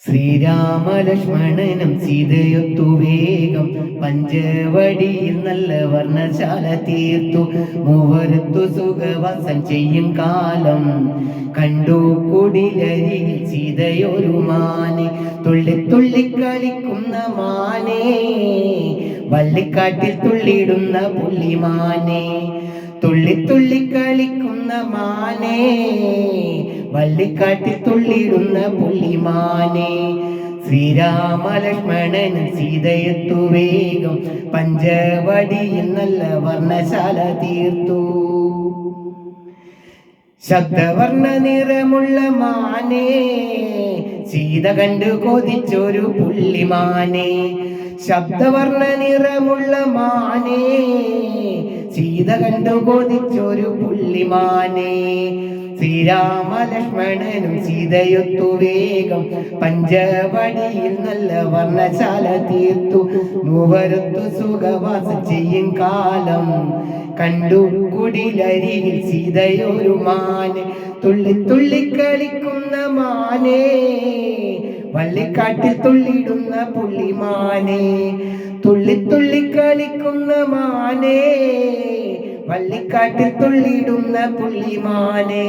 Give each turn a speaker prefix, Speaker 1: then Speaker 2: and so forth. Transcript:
Speaker 1: ശ്രീരാമലക്ഷ്മണനും സീതയൊത്തു വേഗം പഞ്ചവടിയിൽ നല്ല വർണ്ണശാല തീർത്തു. മൂവരത്തു സുഖവാസം ചെയ്യും കാലം കണ്ടു കുടിലരികിൽ സീതയൊരു മാനെ. തുള്ളി തുള്ളി കളിക്കുന്ന മാനെ, വള്ളിക്കാട്ടിൽ തുള്ളിയിടുന്ന പുള്ളിമാനെ. തുള്ളി തുള്ളി കളിക്കുന്ന മാനെ, വള്ളിക്കാട്ടിൽ തുള്ളിയിടുന്ന പുള്ളിമാനെ. ശ്രീരാമലക്ഷ്മണൻ സീതയെത്തു വേഗം പഞ്ചവടിയിൽ നല്ല വർണ്ണശാല തീർത്തു. ശബ്ദവർണ്ണ നിറമുള്ള മാനെ, സീത കണ്ടു കൊതിച്ചൊരു പുള്ളിമാനെ. ശബ്ദവർണ്ണ നിറമുള്ള മാനെ, സീത കണ്ടു കൊതിച്ചൊരു പുള്ളിമാനെ. ശ്രീരാമലക്ഷ്മണനും സീതയൊത്തു വേഗം പഞ്ചവടിയിൽ നല്ല വർണ്ണശാല തീർത്തു. മൂവരത്തു സുഖവാസം ചെയ്യും കാലം കണ്ടു കുടിലരികിൽ സീതയൊരു മാനെ. തുള്ളി തുള്ളി കളിക്കുന്ന മാനെ, വള്ളിക്കാട്ടിൽ തുള്ളിടുന്ന പുള്ളിമാനെ. തുള്ളി തുള്ളി കളിക്കുന്ന മാനെ, വള്ളിക്കാട്ടിൽ തുള്ളിടുന്ന പുള്ളിമാനെ.